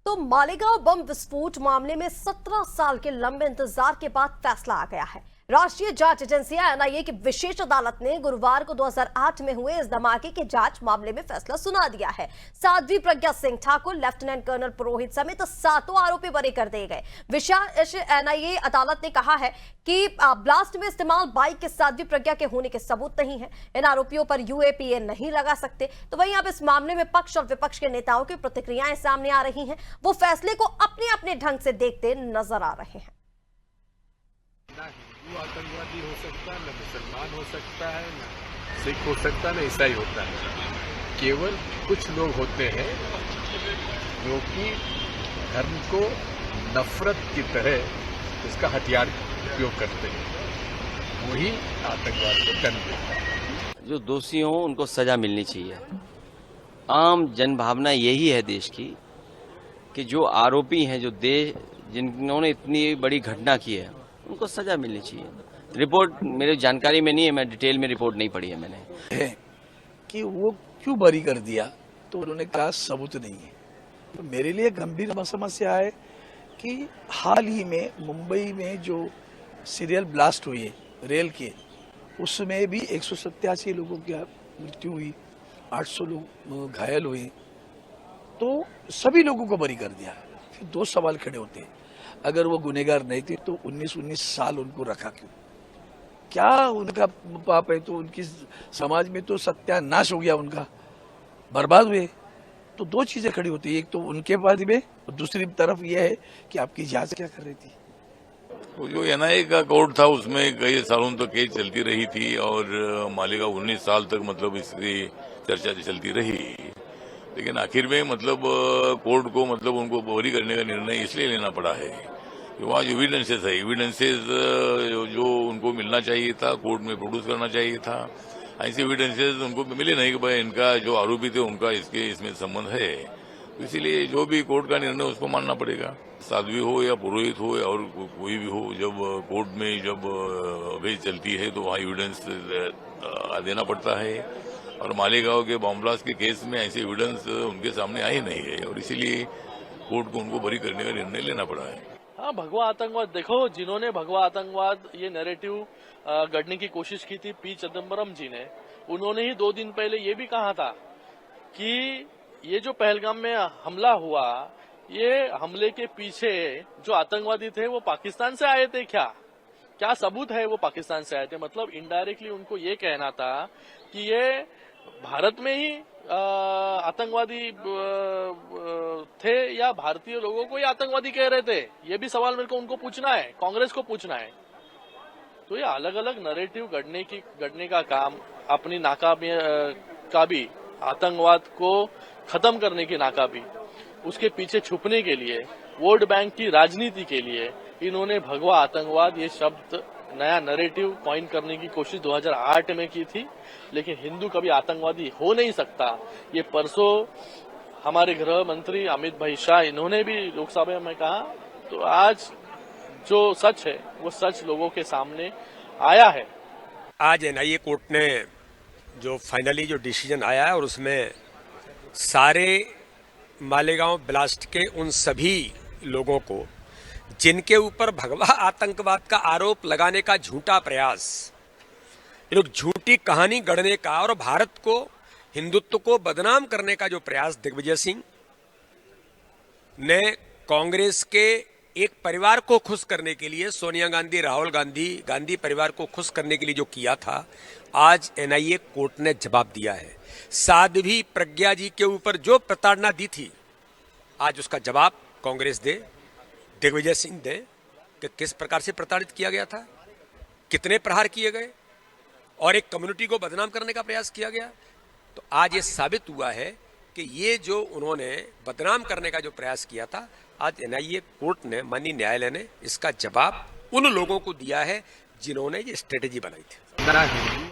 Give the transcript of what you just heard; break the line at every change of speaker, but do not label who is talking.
तो मालेगांव बम विस्फोट मामले में 17 साल के लंबे इंतजार के बाद फैसला आ गया है। राष्ट्रीय जांच एजेंसी एनआईए की विशेष अदालत ने गुरुवार को 2008 में हुए इस धमाके की जांच मामले में फैसला सुना दिया है। साध्वी प्रज्ञा सिंह ठाकुर, लेफ्टिनेंट कर्नल पुरोहित समेत 7 आरोपी बरी कर दिए गए। विशेष एनआईए अदालत ने कहा है कि ब्लास्ट में इस्तेमाल बाइक के साध्वी प्रज्ञा के होने के सबूत नहीं है। इन आरोपियों पर यूएपीए नहीं लगा सकते। तो वहीं अब इस मामले में पक्ष और विपक्ष के नेताओं की प्रतिक्रियाएं सामने आ रही हैं। वो फैसले को अपने अपने ढंग से देखते नजर आ रहे हैं।
हिंदू आतंकवादी हो सकता है, न मुसलमान हो सकता है, न सिख हो सकता है, न ईसाई होता है। केवल कुछ लोग होते हैं जो कि धर्म को नफरत की तरह उसका हथियार उपयोग करते हैं, वही आतंकवाद को जन्म देता है।
जो दोषी हों उनको सजा मिलनी चाहिए। आम जन भावना यही है देश की कि जो आरोपी हैं, जो जिन्होंने इतनी बड़ी घटना की है, उनको सजा मिलनी चाहिए। रिपोर्ट मेरी जानकारी में नहीं है, मैं डिटेल में रिपोर्ट नहीं पढ़ी है मैंने।
है कि वो क्यों बरी कर दिया, तो उन्होंने कहा सबूत नहीं है। तो मेरे लिए गंभीर समस्या है कि हाल ही में मुंबई में जो सीरियल ब्लास्ट हुई रेल के, उसमें भी 187 लोगों की मृत्यु हुई, 800 लोग घायल हुए। तो सभी लोगों को बरी कर दिया। फिर दो सवाल खड़े होते हैं, अगर वो गुनहगार नहीं थे तो 19 साल उनको रखा क्यों? क्या उनका पाप है? तो उनकी समाज में तो सत्यानाश हो गया, उनका बर्बाद हुए। तो दो चीजें खड़ी होती है, एक तो उनके बाद में, और दूसरी तरफ यह है कि आपकी जांच क्या कर रही थी।
वो जो एनआईए का कोर्ट था उसमें कई सालों तक केस चलती रही थी और मालेगांव 19 साल तक मतलब इसकी चर्चा चलती रही। लेकिन आखिर में मतलब कोर्ट को मतलब उनको बरी करने का निर्णय इसलिए लेना पड़ा है कि वहाँ जो एविडेंसेस जो उनको मिलना चाहिए था, कोर्ट में प्रोड्यूस करना चाहिए था, ऐसे एविडेंसेस उनको मिले नहीं कि भाई इनका जो आरोपी थे उनका इसमें संबंध है। तो इसीलिए जो भी कोर्ट का निर्णय उसको मानना पड़ेगा। साध्वी हो या पुरोहित हो या और कोई भी हो, जब कोर्ट में जब अवेज चलती है तो वहाँ एविडेंस देना पड़ता है। और मालेगांव के बॉम्ब ब्लास्ट के केस में ऐसे एविडेंस उनके सामने आए नहीं है और इसीलिए कोर्ट को उनको बरी करने का निर्णय लेना पड़ा है।
हाँ, भगवा आतंकवाद देखो, जिन्होंने भगवा आतंकवाद ये नैरेटिव गढ़ने की कोशिश की थी पी चिदम्बरम जी ने, उन्होंने ही 2 दिन पहले ये भी कहा था कि ये जो पहलगाम में हमला हुआ, ये हमले के पीछे जो आतंकवादी थे वो पाकिस्तान से आए थे। क्या सबूत है वो पाकिस्तान से आए थे? मतलब इनडायरेक्टली उनको ये कहना था कि ये भारत में ही आतंकवादी थे या भारतीय लोगों को ये आतंकवादी कह रहे थे। ये भी सवाल मेरे को उनको पूछना है, कांग्रेस को पूछना है। तो ये अलग अलग नैरेटिव गढ़ने का काम, अपनी नाकामी का भी, आतंकवाद को खत्म करने की नाकामी, उसके पीछे छुपने के लिए, वोट बैंक की राजनीति के लिए इन्होंने भगवा आतंकवाद ये शब्द, नया नैरेटिव कॉइन करने की कोशिश 2008 में की थी। लेकिन हिंदू कभी आतंकवादी हो नहीं सकता। ये परसों हमारे गृह मंत्री अमित भाई शाह, इन्होंने भी लोकसभा में कहा। तो आज जो सच है वो सच लोगों के सामने आया है।
आज एनआईए कोर्ट ने जो फाइनली जो डिसीजन आया है और उसमें सारे मालेगांव ब्लास्ट के उन सभी लोगों को जिनके ऊपर भगवा आतंकवाद का आरोप लगाने का झूठा प्रयास, ये लोग झूठी कहानी गढ़ने का और भारत को, हिंदुत्व को बदनाम करने का जो प्रयास दिग्विजय सिंह ने कांग्रेस के एक परिवार को खुश करने के लिए, सोनिया गांधी, राहुल गांधी परिवार को खुश करने के लिए जो किया था, आज एनआईए कोर्ट ने जवाब दिया है। साध्वी प्रज्ञा जी के ऊपर जो प्रताड़ना दी थी, आज उसका जवाब कांग्रेस दे, दिग्विजय सिंह दे कि किस प्रकार से प्रताड़ित किया गया था, कितने प्रहार किए गए और एक कम्युनिटी को बदनाम करने का प्रयास किया गया। तो आज ये साबित हुआ है कि ये जो उन्होंने बदनाम करने का जो प्रयास किया था, आज एनआईए कोर्ट ने, माननीय न्यायालय ने इसका जवाब उन लोगों को दिया है जिन्होंने ये स्ट्रेटेजी बनाई थी।